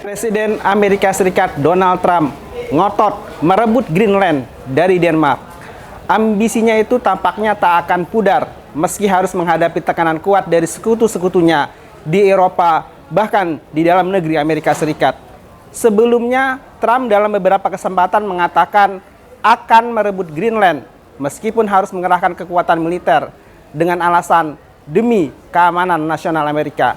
Presiden Amerika Serikat Donald Trump ngotot merebut Greenland dari Denmark. Ambisinya itu tampaknya tak akan pudar meski harus menghadapi tekanan kuat dari sekutu-sekutunya di Eropa, bahkan di dalam negeri Amerika Serikat. Sebelumnya, Trump dalam beberapa kesempatan mengatakan akan merebut Greenland meskipun harus mengerahkan kekuatan militer dengan alasan demi keamanan nasional Amerika.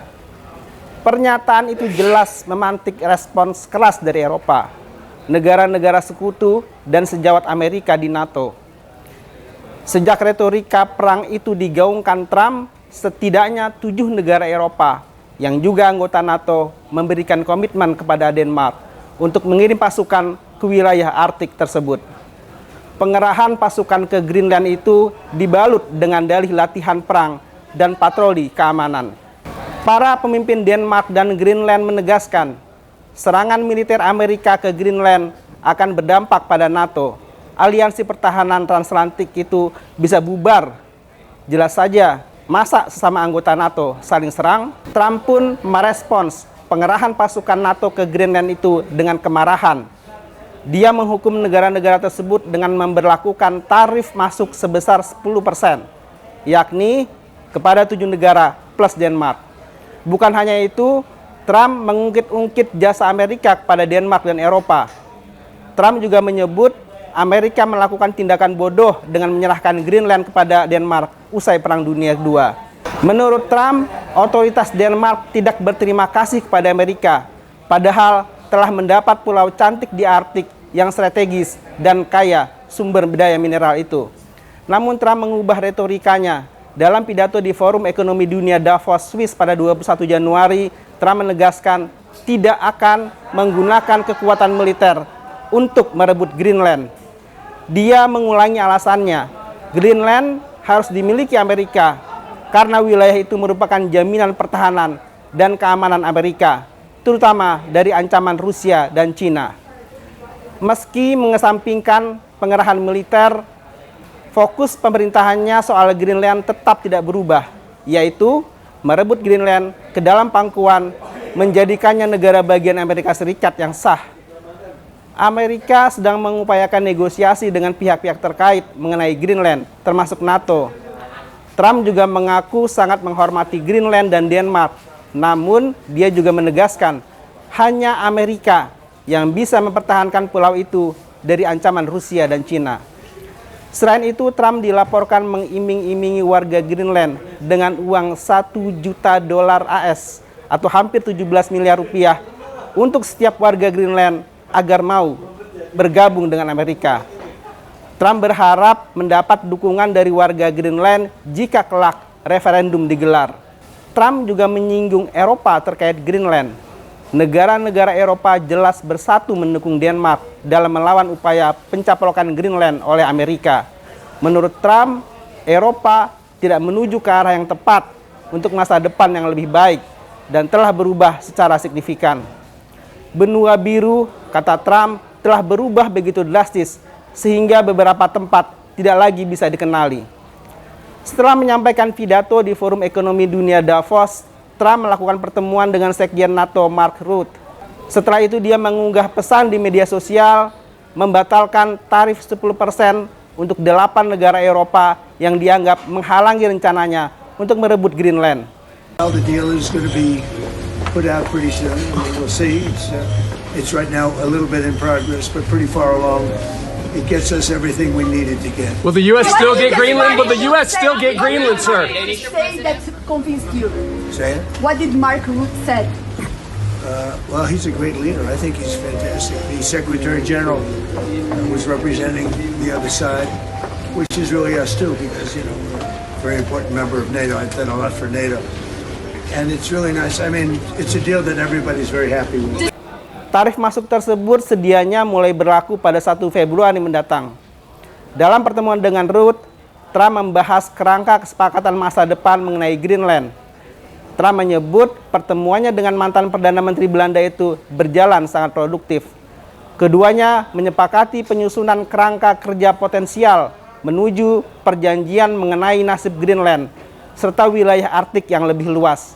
Pernyataan itu jelas memantik respons keras dari Eropa, negara-negara sekutu, dan sejawat Amerika di NATO. Sejak retorika perang itu digaungkan Trump, setidaknya 7 negara Eropa yang juga anggota NATO memberikan komitmen kepada Denmark untuk mengirim pasukan ke wilayah Arktik tersebut. Pengerahan pasukan ke Greenland itu dibalut dengan dalih latihan perang dan patroli keamanan. Para pemimpin Denmark dan Greenland menegaskan serangan militer Amerika ke Greenland akan berdampak pada NATO. Aliansi pertahanan transatlantik itu bisa bubar. Jelas saja, masa sesama anggota NATO saling serang? Trump pun merespons pengerahan pasukan NATO ke Greenland itu dengan kemarahan. Dia menghukum negara-negara tersebut dengan memberlakukan tarif masuk sebesar 10%, yakni kepada 7 negara plus Denmark. Bukan hanya itu, Trump mengungkit-ungkit jasa Amerika kepada Denmark dan Eropa. Trump juga menyebut Amerika melakukan tindakan bodoh dengan menyerahkan Greenland kepada Denmark usai Perang Dunia II. Menurut Trump, otoritas Denmark tidak berterima kasih kepada Amerika, padahal telah mendapat pulau cantik di Arktik yang strategis dan kaya sumber daya mineral itu. Namun Trump mengubah retorikanya. Dalam pidato di Forum Ekonomi Dunia Davos, Swiss pada 21 Januari, Trump menegaskan tidak akan menggunakan kekuatan militer untuk merebut Greenland. Dia mengulangi alasannya, Greenland harus dimiliki Amerika karena wilayah itu merupakan jaminan pertahanan dan keamanan Amerika, terutama dari ancaman Rusia dan Cina. Meski mengesampingkan pengerahan militer, fokus pemerintahannya soal Greenland tetap tidak berubah, yaitu merebut Greenland ke dalam pangkuan, menjadikannya negara bagian Amerika Serikat yang sah. Amerika sedang mengupayakan negosiasi dengan pihak-pihak terkait mengenai Greenland, termasuk NATO. Trump juga mengaku sangat menghormati Greenland dan Denmark, namun dia juga menegaskan hanya Amerika yang bisa mempertahankan pulau itu dari ancaman Rusia dan Cina. Selain itu, Trump dilaporkan mengiming-imingi warga Greenland dengan uang $1 juta AS atau hampir 17 miliar rupiah untuk setiap warga Greenland agar mau bergabung dengan Amerika. Trump berharap mendapat dukungan dari warga Greenland jika kelak referendum digelar. Trump juga menyinggung Eropa terkait Greenland. Negara-negara Eropa jelas bersatu mendukung Denmark dalam melawan upaya pencaplokan Greenland oleh Amerika. Menurut Trump, Eropa tidak menuju ke arah yang tepat untuk masa depan yang lebih baik dan telah berubah secara signifikan. Benua biru, kata Trump, telah berubah begitu drastis sehingga beberapa tempat tidak lagi bisa dikenali. Setelah menyampaikan pidato di Forum Ekonomi Dunia Davos, Trump melakukan pertemuan dengan Sekjen NATO Mark Rutte. Setelah itu dia mengunggah pesan di media sosial membatalkan tarif 10% untuk 8 negara Eropa yang dianggap menghalangi rencananya untuk merebut Greenland. The deal is going to be put out pretty soon. We'll see. It's right now a little bit in progress, but pretty far along. It gets us everything we needed to get. Will the U.S. still get Greenland? Will the U.S. still get Greenland, sir? Say that convinced you. Say it? What did Mark Rutte said? Well, he's a great leader. I think he's fantastic. The Secretary General was representing the other side, which is really us too, because, you know, we're a very important member of NATO. I've done a lot for NATO. And it's really nice. I mean, it's a deal that everybody's very happy with. Tarif masuk tersebut sedianya mulai berlaku pada 1 Februari mendatang. Dalam pertemuan dengan Rutte, Trump membahas kerangka kesepakatan masa depan mengenai Greenland. Trump menyebut pertemuannya dengan mantan Perdana Menteri Belanda itu berjalan sangat produktif. Keduanya menyepakati penyusunan kerangka kerja potensial menuju perjanjian mengenai nasib Greenland serta wilayah Arktik yang lebih luas.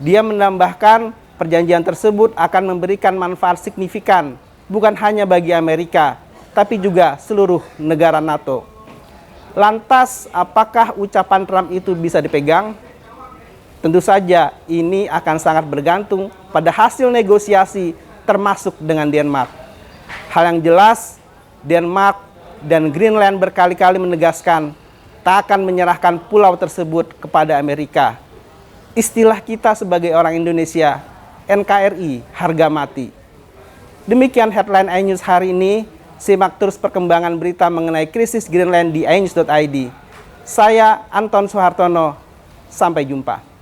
Dia menambahkan perjanjian tersebut akan memberikan manfaat signifikan bukan hanya bagi Amerika, tapi juga seluruh negara NATO. Lantas, apakah ucapan Trump itu bisa dipegang? Tentu saja ini akan sangat bergantung pada hasil negosiasi termasuk dengan Denmark. Hal yang jelas, Denmark dan Greenland berkali-kali menegaskan tak akan menyerahkan pulau tersebut kepada Amerika. Istilah kita sebagai orang Indonesia, NKRI, harga mati. Demikian headline iNews hari ini. Simak terus perkembangan berita mengenai krisis Greenland di inews.id. Saya Anton Soehartono. Sampai jumpa.